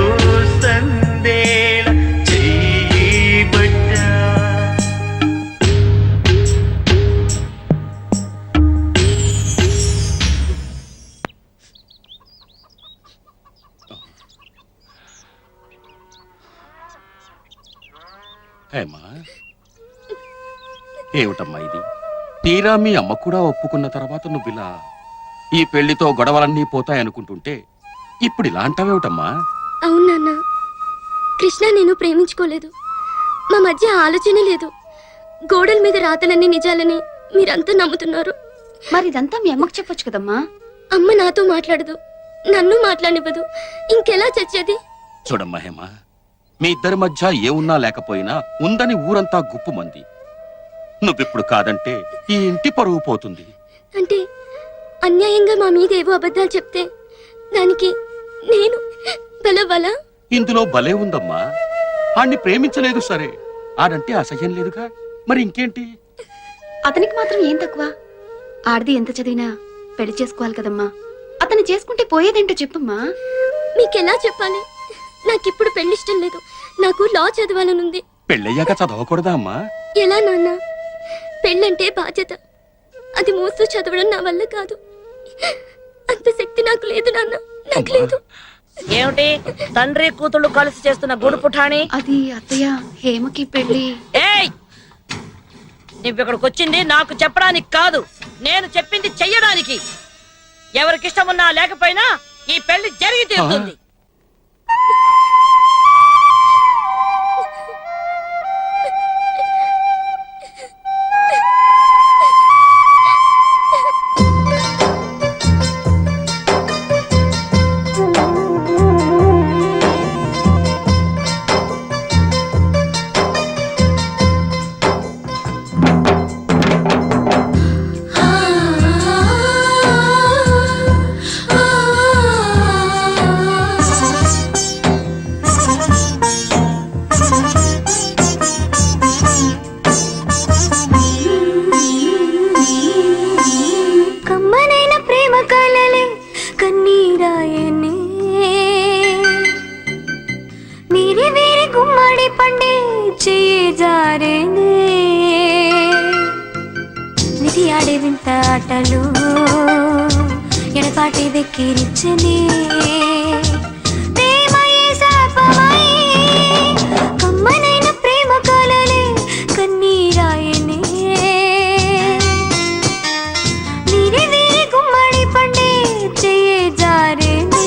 సందేల చెయ్యి బట్ట ఏమిటమ్మా ఇది? తీరా మీ అమ్మ కూడా ఒప్పుకున్న తర్వాత నువ్విలా ఈ పెళ్లితో గొడవలన్నీ పోతాయనుకుంటుంటే ఇప్పుడు ఇలా అంటావేమిటమ్మా? అవును నాన్న, కృష్ణ నేను ప్రేమించుకోలేదు. మా మధ్య ఆలోచన లేదు. గోడల మీద రాతలన్నీ నిజాలని మీరంతా నమ్ముతున్నారు. మరి ఇదంతా మీ అమ్మకు చెప్పొచ్చు కదమ్మా. అమ్మ నాతో మాట్లాడదు, నన్ను మాట్లాడనివ్వదు. ఇంకెలా చచ్చేది? చూడమ్మా హేమ, మీ ఇద్దరి మధ్య ఏమున్నా లేకపోయినా ఉందని ఊరంతా గుప్పుమంది. నువ్విప్పుడు కాదంటే ఈ ఇంటి పరువు పోతుంది. అంటే అన్యాయంగా మా మీద ఏవో అబద్ధాలు చెప్తే దానికి నేను బలవలా? ఇందులో భలే ఉందమ్మా. ఆణ్ణి ప్రేమించలేదు సరే, ఆడంటే అసహ్యం లేదుగా, మరి ఇంకేంటి? అతనికి మాత్రం ఏం తక్కువ? ఆడది ఎంత చదివినా పెళ్లి చేసుకోవాలి కదమ్మా. అతను చేసుకుంటే పోయేదేంటో చెప్పమ్మా. మీకెలా చెప్పాలి? నాకిప్పుడు పెళ్లిష్టం లేదు. నాకు లా చదవాలనుంది. పెళ్ళయ్యాక చదవకూడదా అమ్మా? ఎలా నాన్న? పెళ్ళంటే బాధ్యత. అది మోస్తూ చదవడం నా వల్ల కాదు. అంత శక్తి నాకు లేదు నాన్న, నాకు లేదు. ఏమిటి తండ్రి కూతుళ్ళు కలిసి చేస్తున్న గుడు పుఠాని? అది అత్తయ్య, హేమకి పెళ్లి. ఏయ్, నువ్విక్కడికి వచ్చింది నాకు చెప్పడానికి కాదు, నేను చెప్పింది చెయ్యడానికి. ఎవరికిష్టం ఉన్నా లేకపోయినా ఈ పెళ్లి జరిగి తీరుతుంది. ఆడే వింత ఆటలు ఎడపాటి వెక్కిరించనే ప్రేమయే శాపమై కమ్మనైన ప్రేమ కలలే కన్నీరాయనే వీరి వీరి గుమ్మడి పండే చెయ్యే జారేనే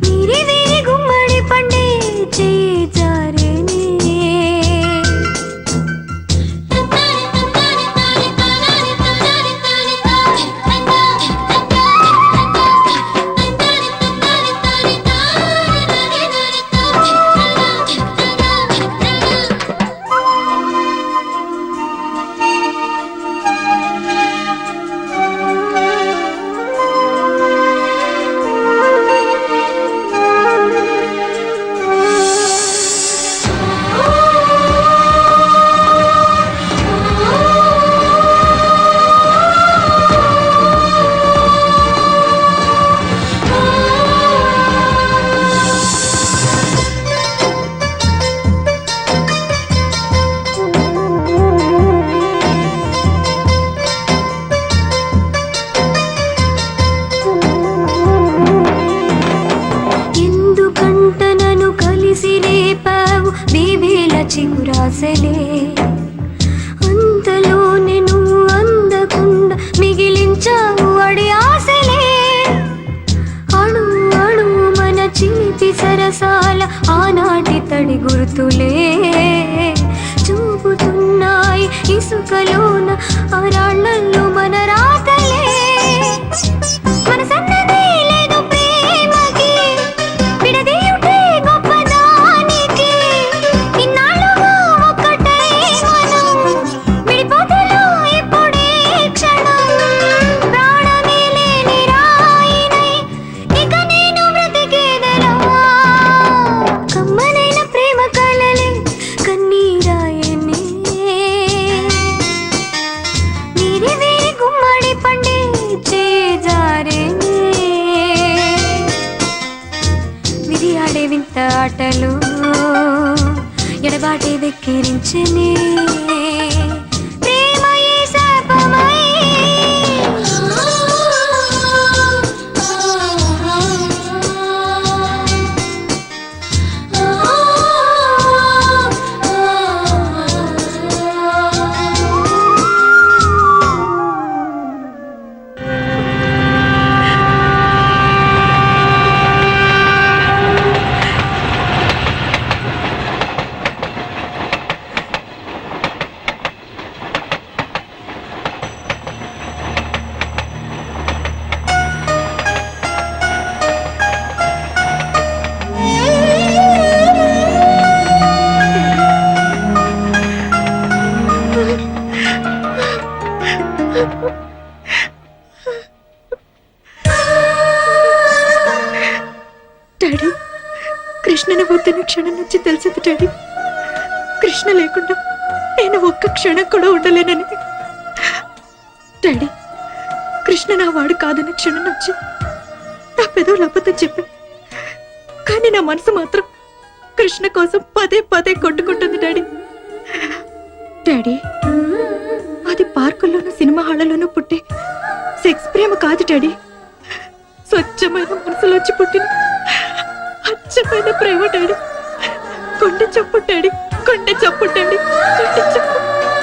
Miri చిగురాసలే అంతలోనే నువ్వు అందకుండా మిగిలించావు అడి ఆశలే అణు అణు మన చిలిపి సరసాల ఆనాటి తడి గుర్తులే చూపుతున్నాయి ఇసుకలోన అరాళ్ళల్లో మన రాతలే మన సన్నదే లేదు ప్రేమకి విడదీయుటే గొప్పదానికి ఇన్నాళ్ళుగా ఒక్కటై మనం విడిపోతలో ఇప్పుడే క్షణం ప్రాణమే లేని రాయినై ఇక నేను బ్రతికేదెలా కమ్మనైన ప్రేమ కలలే కన్నీరాయనే వీరి వీరి గుమ్మడి పండే చేజారేనే విధి ఆడే వింత ఆటలు ఎడబాటి వెక్కిరించనే ప్రేమయే శాపమై డాడీ కృష్ణని వద్దన్న క్షణం నుంచి తెలిసింది డాడీ కృష్ణ లేకుండా నేను ఒక్క క్షణం కూడా ఉండలేనని డాడీ కృష్ణ నా వాడు కాదన్న క్షణం నుంచి నా పెదవులు అబద్ధం చెప్పి కానీ నా మనసు మాత్రం కృష్ణ కోసం పదే పదే కొట్టుకుంటుంది డాడీ డాడీ అది పార్కుల్లోనూ సినిమా హాళ్లలోనూ పుట్టే సెక్స్ ప్రేమ కాదు డాడీ స్వచ్ఛమైన మనసులోంచి పుట్టిన అచ్చమైన ప్రేమ డాడీ కొండె చప్పుడు డాడీ కొండె చప్పుడు డాడీ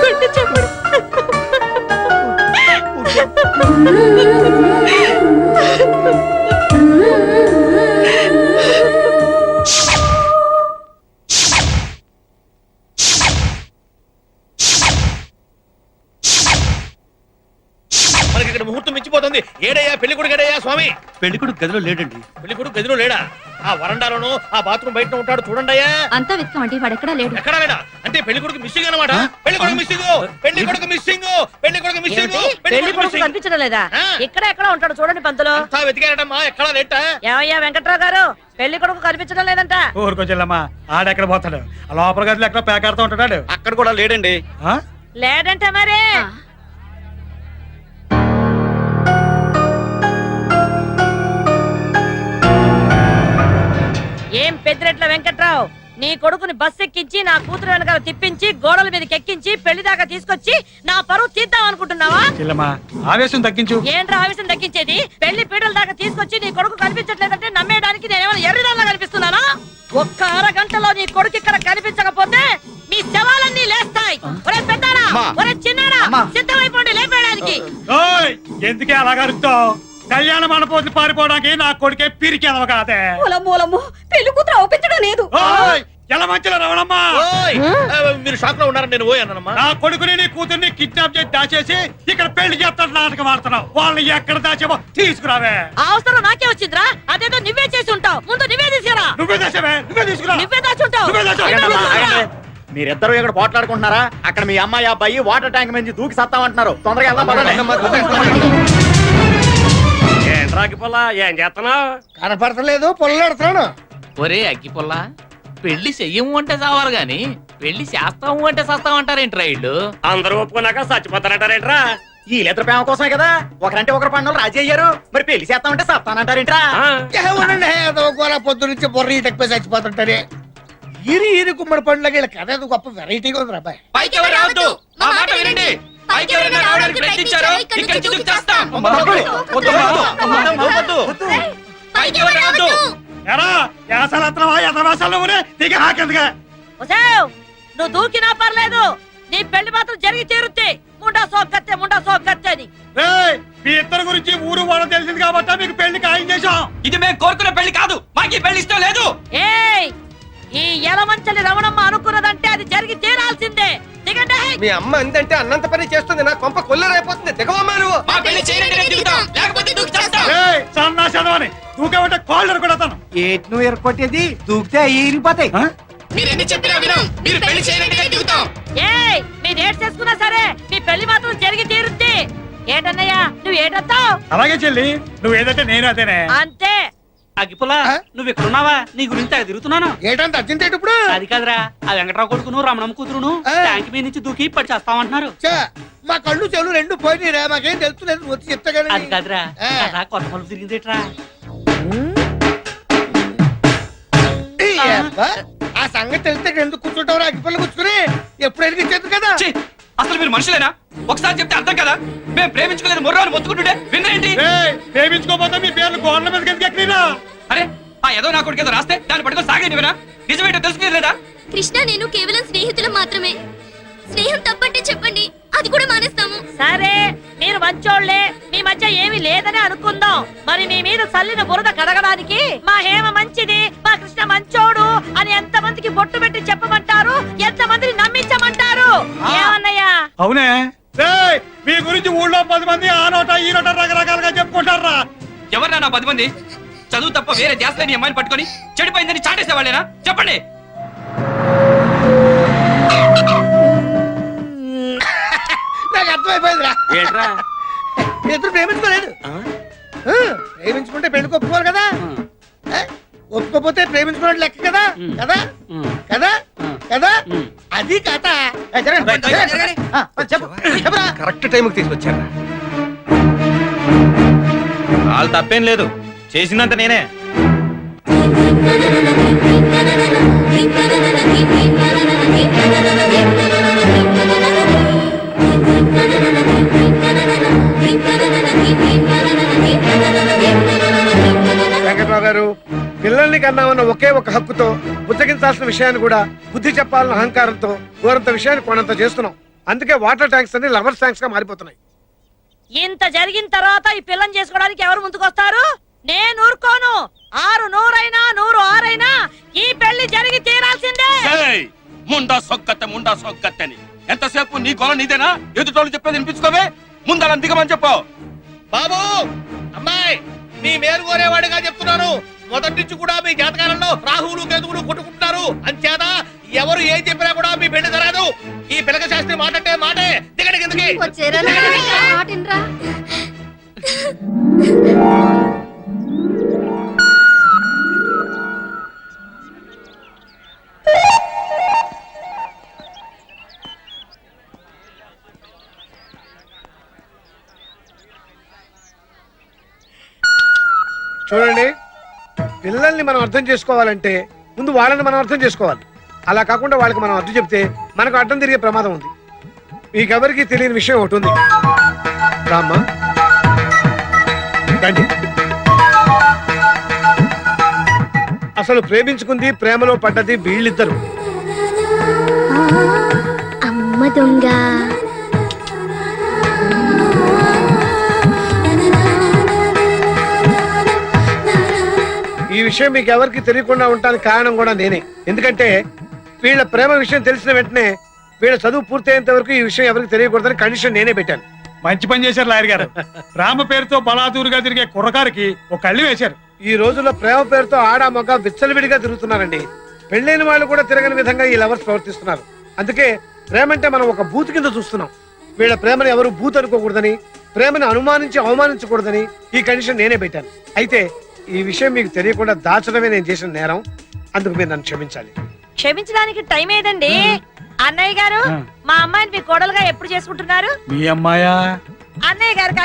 కొండె చప్పుడు మనకి ఇక్కడ ముహూర్తం మించిపోతుంది. ఏడయ్యా పెళ్లి కొడుకు, ఏడయ్యా స్వామి? పెళ్లికొడుకు గదిలో లేడండి. పెళ్లి కొడుకు గదిలో లేడా? ఆ వరండాలోనూ ఆ బాత్రూమ్ బయట ఉంటాడు చూడండి. అంతా వెతకమండి వాడు ఎక్కడా లేడు. ఎక్కడా లేడా? అంటే పెళ్లి కొడుకు మిస్సింగ్ అనమాట. పెళ్లి కొడుకు మిస్సింగ్, పెళ్లి కొడుకు మిస్సింగ్, పెళ్లి కొడుకు మిస్సింగ్, పెళ్లి కొడుకు కనిపించడం లేదా? ఇక్కడ ఎక్కడ ఉంటాడు చూడండి పంతులు. అంతా వెతికారటమ్మా, ఎక్కడా లేట. ఏమయ్యా వెంకట్రావు గారు, పెళ్లి కొడుకు కనిపించడం లేదంట. ఊరుకొచ్చెల్లమ్మా, ఆడెక్కడ పోతాడు? ఆ లోపల గదిలో ఎక్కడ పేకాడుతూ ఉంటాడు. అక్కడ కూడా లేడండి. లేదంట మరి. ఏం పెద్దిరెట్ల వెంకట్రావు, నీ కొడుకుని బస్ ఎక్కించి నా కూతురు వెనకాల తిప్పించి గోడల మీదకి ఎక్కించి పెళ్లి దాకా తీసుకొచ్చి నా పరువు తీద్దాం అనుకుంటున్నావా? ఆవేశం తగ్గించు. ఏంట్రా ఆవేశం తగ్గించేది? పెళ్లి పీటల దాకా తీసుకొచ్చి నీ కొడుకు కనిపించట్లేదంటే నమ్మేయడానికి నేనేమైనా ఎర్రదాల్లా కనిపిస్తున్నానా? ఒక్క అరగంటలో నీ కొడుకు ఇక్కడ కనిపించకపోతే మీ శవాలన్నీ లేస్తాయి. ఒరే పెద్దారా, ఒరే చిన్నారా, సిద్ధమైపోండి లేపేయడానికి. ఎందుకే అలా కలుగుతావు? కళ్యాణ మండపోతులు పారిపోవడానికి నా కొడుకే పిరికి అనవ కాదే. మూలము పెళ్లి కూతురు ఒప్పించడం లేదు. ఎలా మంచిలో రవణమ్మా, మీరు షాక్ లో ఉన్నారని నేను అన్నానమ్మా. నా కొడుకుని నీ కూతుర్ని కిడ్నాప్ చేసి దాచేసి ఇక్కడ పెళ్లి చేస్తాడు నాటకం ఆడుతున్నావు. వాళ్ళని ఎక్కడ దాచేమో తీసుకురావే. అవసరం నాకే వచ్చిందిరా, అదేదో నువ్వే చేసి ఉంటావు. ముందు నువ్వే తీసుకురా. నువ్వే దాచావే, నువ్వే తీసుకురా. నువ్వే దాచి ఉంటావు. మీరిద్దరు ఇక్కడ పోట్లాడుకుంటున్నారా? అక్కడ మీ అమ్మాయి అబ్బాయి వాటర్ ట్యాంక్ మీద దూకి సత్తామంటున్నారు. తొందరగా వెళ్దాం. ఏంట్రాకి పొల్ల ఏం చేస్తున్నావు? కనపడతలేదు, పొల్లాడుతున్నాను. ఒరే అగ్గిపుల్ల, పెళ్లి చెయ్యము అంటే చావారు గాని పెళ్లి చేస్తాము అంటే సస్తామంటారేంట్రా ఇళ్ళు? అందరూ ఒప్పుకున్నాక చచ్చిపోతారంటారేంట్రా? ఈ లెటర్ ప్రేమ కోసమే కదా ఒకరంటే ఒకరు పండుగలు రాజీ అయ్యారు. మరి పెళ్లి చేస్తామంటే సత్తానంటారేంట్రా? పొద్దు నుంచి బొర్ర తక్కువ చచ్చిపోతుంటారే. ఈరి గుమ్మడి పండుగ కథ గొప్ప వెరైటీగా ఉంది అబ్బాయి. పైకి ఎవరు రావద్దు, మా మాట వినండి. పైకి ఎవరైనా రావడానికి ప్రయత్నించారో ఇక్కడ నుంచి దూకి చేస్తాం. పైకి ఎవరు రావద్దు. ఎరా యాసలత్రమా ఎదవాసాలు దిగి హాకెందుగా. నువ్వు దూకినా పర్లేదు, నీ పెళ్లి మాత్రం జరిగి తీరుద్ది. ముండా సోకత్తే అని. రేయ్, మీ ఇద్దరి గురించి ఊరు వాళ్ళ తెలిసింది కాబట్టి మీకు పెళ్లి ఖాయం చేశాం. ఇది మేము కోరుకున్న పెళ్లి కాదు, మాకు ఈ పెళ్లి ఇష్టం లేదు. ఏయ్, ఈ ఎలమంచలి రమణమ్మ అనుకున్నదంటే అది జరిగి తీరాల్సిందే. దిగండి. మీ అమ్మ అందంటే అన్నంత పని చేస్తుంది, నా కొంప కొల్లరైపోతుంది. దిగవమ్మా నువ్వు. మా పెళ్లి చేయడానికి దిగుతాం, లేకపోతే దూకి చేస్తాం. రేయ్, సన్నా చదవని దూకేమంటే కాళ్ళు కొడతాను. ఏటి నువ్వు ఎరకొట్టేది? దూకితే ఇరిగిపోతాయి. మీరు ఎన్ని చెప్పినా వినం, మీరు పెళ్లి చేయడానికి దిగుతాం. ఏయ్, మీరు ఏడ్ చేసుకున్నా సరే మీ పెళ్లి మాత్రం జరిగి తీరుద్ది. ఏటన్నయ్యా, నువ్వు ఏటొత్తావు? అలాగే చెల్లి, నువ్వు ఏదంటే నేను అదేనే. అంతే. అగ్గిపుల్ల, నువ్వు ఇక్కడున్నావా? నీ గురించి అక్కడ తిరుగుతున్నాను. ఏంటంటే అర్జెంట్ ఇప్పుడు? అది కాదురా, ఆ వెంకట్రావు కొడుకును రమణమ్మ కూతురును ట్యాంక్ మీద నుంచి దూకి పడి చేస్తామంటున్నారు. మా కళ్ళు చెవులు రెండు పోయినరా, మాకేం తెలుస్తుంది, వచ్చి చెప్తా కానీ. అది కాదురా, కదా కొత్త మలుపు తిరిగిందేట్రా. ఆ సంగతి తెలిస్తే ఎందుకు కూర్చుంటావు? అగ్గిపల్లి కూర్చుని ఎప్పుడు ఎదిగించేది కదా. ఛీ, అసలు మీరు మనుషులేనా? ఒకసారి చెప్తే అర్థం కదా. మేము ప్రేమించుకోలేదు మొర్రాలు మొత్తుకుంటుంటే విన్నారేంటి? ప్రేమించుకోపోతే మీ పేర్లు గోడల మీద ఎక్కినా? అరే, ఆ ఏదో నా కొడుకు ఏదో రాస్తే దాన్ని పట్టుకొని సాగేది వినా? నిజమేంటో తెలుసుకునేది లేదా? కృష్ణ నేను కేవలం స్నేహితులం మాత్రమే. స్నేహం తప్పంటే చెప్పండి, అది కూడా మానేస్తాము. సరే, మీరు మంచోళ్లే, మీ మధ్య ఏమీ లేదని అనుకుందాం. మరి మీ మీద చల్లిన బురద కడగడానికి మా హేమ మంచిది, మా కృష్ణ మంచోడు అని ఎంతమందికి బొట్టు పెట్టి చెప్పమంటారు? ఎంతమందిని నమ్మించమంటారు? ఏమన్నయ్యా? అవునే. రేయ్, మీ గురించి ఊళ్ళో 10 మంది ఆ నోట ఈ నోట రకరకాలుగా చెప్పుకుంటారా. ఎవరన్నా నా 10 మంది? చదువు తప్ప వేరే ధ్యాస లేని అమ్మాయిని పట్టుకొని చెడిపోయిందని చాటేసేవాళ్ళేనా? చెప్పండి. నాకు అర్థమైపోయిందిరా. ఏంట్రా? ఎదురు ప్రేమించుకోలేదు. ప్రేమించుకుంటే పెళ్లికి ఒప్పుకోరు కదా. ఒప్పుకోపోతే ప్రేమించుకున్నట్టు లెక్క కదా. కదా కదా కదా, అది కథ. కరెక్ట్ టైంకి తీసుకొచ్చారా? వాళ్ళు తప్పేం లేదు, చేసిందంత నేనే. వెంకట్రావు గారు, పిల్లల్ని కన్నామన్న ఒకే ఒక హక్కుతో బుద్ధగించాల్సిన విషయాన్ని కూడా బుద్ధి చెప్పాలన్న అహంకారంతో ఘోరంత విషయాన్ని కొనంత చేస్తున్నాం. అందుకే వాటర్ ట్యాంక్స్ అన్ని లవర్స్ ట్యాంక్స్ గా మారిపోతున్నాయి. ఇంత జరిగిన తర్వాత ఈ పిల్లని చేసుకోవడానికి ఎవరు ముందుకొస్తారు? నేను ఊరుకోను. 6 నూరైనా 100 ఆరైనా ఈ పెళ్లి జరిగి తీరాల్సిందే. ముండా సొక్కత్తని ఎంతసేపు నీ గొల నీదేనా? ఎదుటోళ్ళు చెప్పేది వినిపించుకోవే. ముందలా దిగమని చెప్పు. బాబు, అమ్మాయి, మీ మేలు కోరేవాడిగా చెప్తున్నాను. మొదటి నుంచి కూడా మీ జాతకాలలో రాహువులు కేతువులు కొట్టుకుంటున్నారు. అంచేత ఎవరు ఏం చెప్పినా కూడా మీ పెళ్లి జరగదు. ఈ పిల్లక శాస్త్రి మాట అంటే మాటే. దిగడి కిందకి. చూడండి, పిల్లల్ని మనం అర్థం చేసుకోవాలంటే ముందు వాళ్ళని మనం అర్థం చేసుకోవాలి. అలా కాకుండా వాళ్ళకి మనం అర్థం చెప్తే మనకు అడ్డం తిరిగే ప్రమాదం ఉంది. మీకెవరికి తెలియని విషయం ఒకటి ఉంది. రామ్మా, రండి. అసలు ప్రేమించుకుంది, ప్రేమలో పడ్డది వీళ్ళిద్దరు. అమ్మ దొంగ. ఈ విషయం మీకు ఎవరికి తెలియకుండా ఉండడానికి కారణం కూడా నేనే. ఎందుకంటే వీళ్ళ ప్రేమ విషయం తెలిసిన వెంటనే వీళ్ళ చదువు పూర్తయ్యేంత వరకు ఈ విషయం ఎవరికి తెలియకూడదని కండిషన్ నేనే పెట్టాను. మంచి పని చేశారు లాయర్ గారు. రామ పేరుతో బలాదూరుగా తిరిగే కుర్రకారికి ఒక కళ్ళు వేశారు. ఈ రోజుల్లో ప్రేమ పేరుతో ఆడా మగ విచ్చలవిడిగా తిరుగుతున్నారండి. పెళ్ళైన వాళ్ళు కూడా తిరగని విధంగా ఈ లవర్స్ ప్రవర్తిస్తున్నారు. అందుకే ప్రేమ అంటే మనం ఒక బూత్ కింద చూస్తున్నాం. వీళ్ళ ప్రేమను ఎవరు బూత్ అనుకోకూడదని, ప్రేమను అనుమానించి అవమానించకూడదని ఈ కండిషన్ నేనే పెట్టాను. అయితే ఈ విషయం మీకు తెలియకుండా దాచడమే నేను చేసిన నేరం. అందుకు మీరు నన్ను క్షమించాలి. క్షమించడానికి టైం ఏదండి? అన్నయ్య గారు, మా అమ్మాయిని మీ కోడలుగా ఎప్పుడు చేసుకుంటున్నారు? మీ అమ్మాయా? అన్నయ్య గారికి